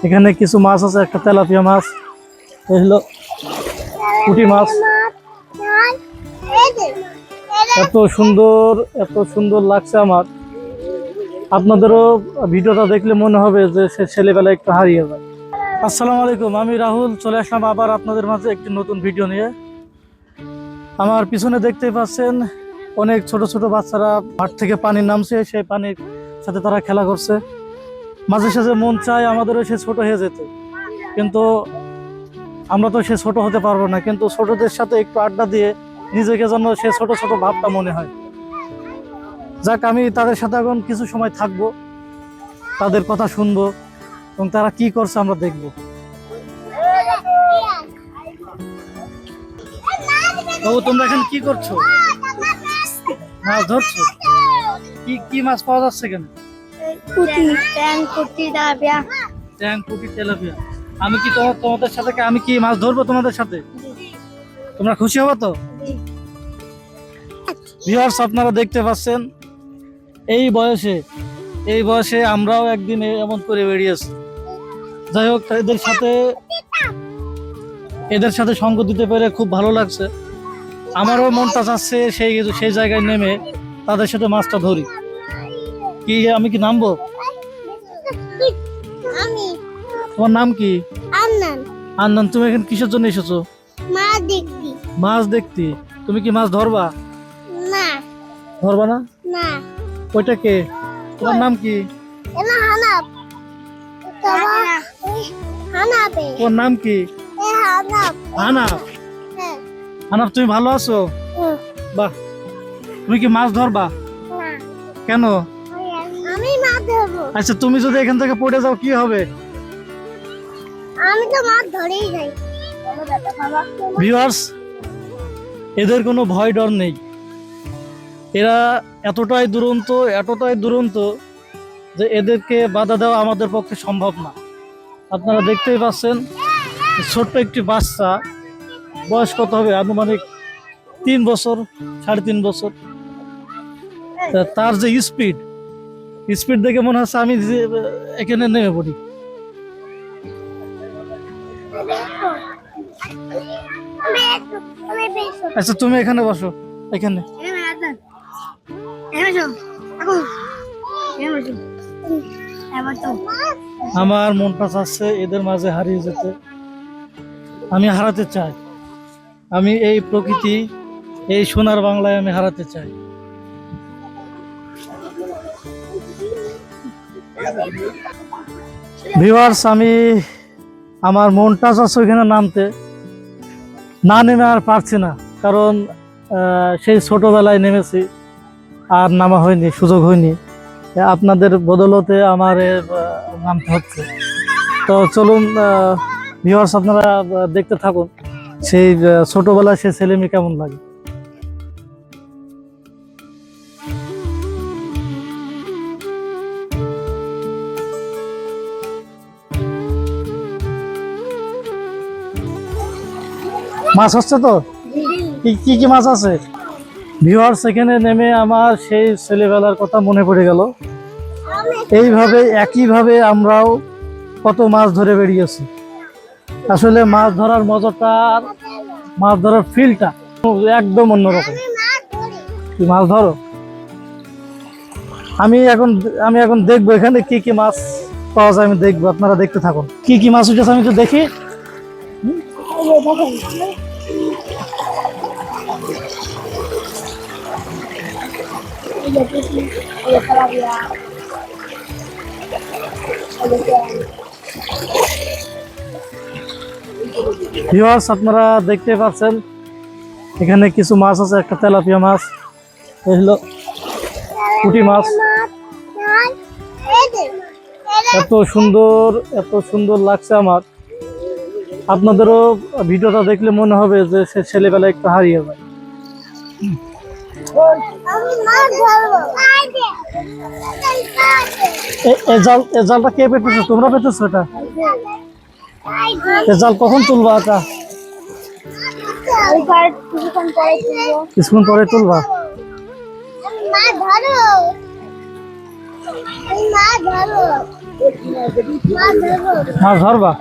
এখানে কিছু মাছ আছে, একটা তেলাপিয়া মাছ, এই হলো পুঁটি মাছ। এত সুন্দর, এত সুন্দর লাগছে আমার। আপনাদেরও ভিডিওটা দেখলে মনে হবে যে সে ছেলেবেলা একটু হারিয়ে যায়। আসসালামু আলাইকুম, আমি রাহুল চলে আসলাম আবার আপনাদের মাঝে একটি নতুন ভিডিও নিয়ে। আমার পিছনে দেখতেই পাচ্ছেন অনেক ছোট ছোট বাচ্চারা মাঠ থেকে পানি নামছে, সেই পানির সাথে তারা খেলা করছে। মাঝে সাঝে মন চায় আমাদেরও সে ছোট হয়ে যেতে, কিন্তু আমরা তো সে ছোট হতে পারবো না। কিন্তু ছোটদের সাথে একটু আড্ডা দিয়ে নিজেকে যেন সে ছোট ছোট ভাবটা মনে হয়। যাক, আমি তাদের সাথে এখন কিছু সময় থাকবো, তাদের কথা শুনবো এবং তারা কি করছে আমরা দেখবো। বাবু, তোমরা এখানে কি করছো? মাছ ধরছো? কি কি মাছ পাওয়া যাচ্ছে এখানে? ট্যাং, পুঁটি, তেলাপিয়া। আমি কি তোমাদের সাথে আমি কি মাছ ধরবো তোমাদের সাথে? তোমরা খুশি হবে তো? ভিউয়ার্স, আপনারা দেখতে পাচ্ছেন এই বয়সে আমরাও একদিন এমন করে বেরিয়েছি। যাই হোক, এদের সাথে সঙ্গ দিতে পেরে খুব ভালো লাগছে। আমারও মনটা চাচ্ছে সেই জায়গায় নেমে তাদের সাথে মাছটা ধরি। কি আমি কি নামবো? তোমার নাম কি? আন্নান। তুমি এখানে কিসের জন্য এসেছো? মাছ দেখতে। তুমি কি মাছ ধরবা? ধরবা না? ওইটা কে? তোমার নাম কি? তোমার নাম কি? আনাপ। আনাপ, তুমি ভালো আছো? বাহ। তুমি কি মাছ ধরবা? কেন? আচ্ছা, তুমি যদি এখান থেকে পড়ে যাও কি হবে? আমি তো মাছ ধরেই যাই। ভিউয়ার্স, এদের কোনো ভয় ডর নেই। এরা এতটাই দুরন্ত যে এদেরকে বাধা দেওয়া আমাদের পক্ষে সম্ভব না। আপনারা দেখতেই পাচ্ছেন, ছোট্ট একটি বাচ্চা, বয়স কত হবে? আনুমানিক 3 বছর, 3.5 বছর। তার যে স্পিড দেখে মনে হচ্ছে আমি যে এখানে নেমে পড়ি। আচ্ছা, তুমি এখানে বসো, এখানে। আমার মনটা চাচ্ছে এদের মাঝে হারিয়ে যেতে। আমি হারাতে চাই, আমি এই প্রকৃতি, এই সোনার বাংলায় আমি হারাতে চাই। ভিউয়ার্স, আমার মনটা চাচ্ছে ওইখানে নামতে, না নেমে আর পারছি না। কারণ সেই ছোটবেলায় নেমেছি, আর নামা হয়নি, সুযোগ হয়নি। আপনাদের বদলতে আমার নামতে হচ্ছে। তো চলুন ভিউয়ার্স, আপনারা দেখতে থাকুন সেই ছোটবেলায় সেই ছেলে মেয়ে কেমন লাগে। মাছ হচ্ছে তো? কি কি মাছ আছে? ভিউয়ার্স, এখানে নেমে আমার সেই ছেলেবেলার কথা মনে পড়ে গেল। একইভাবে আমরাও কত মাছ ধরে বেরিয়েছি। আসলে মাছ ধরার মজাটা, মাছ ধরার ফিলটা একদম অন্যরকম। কি মাছ ধরো? আমি এখন দেখবো এখানে কি কি মাছ পাওয়া যায়। আমি দেখবো, আপনারা দেখতে থাকুন। কি কি মাছ উঠেছে আমি তো দেখি। ভিউয়ার্স, আপনারা দেখতে পাচ্ছেন এখানে কিছু মাছ আছে, একটা তেলাপিয়া মাছ, এই হলো পুঁটি মাছ। এত সুন্দর লাগছে আমার। আপনাদেরও ভিডিওটা দেখলে মনে হবে যে সে ছেলেবেলা একটু হারিয়ে যায়। এই জালটা কে পেতেছো? তোমরা পেতেছো এটা? এই জাল কখন তুলবা? আকা কিছুক্ষণ পরে তুলবা। মাছ ধরবা?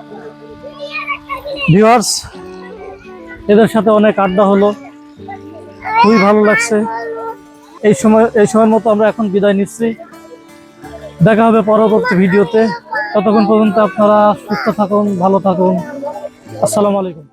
ভিউয়ার্স, এদের সাথে অনেক আড্ডা হলো, খুবই ভালো লাগছে। এই সময়ের মতো আমরা এখন বিদায় নিচ্ছি। দেখা হবে পরবর্তী ভিডিওতে। ততক্ষণ পর্যন্ত আপনারা সুস্থ থাকুন, ভালো থাকুন। আসসালামু আলাইকুম।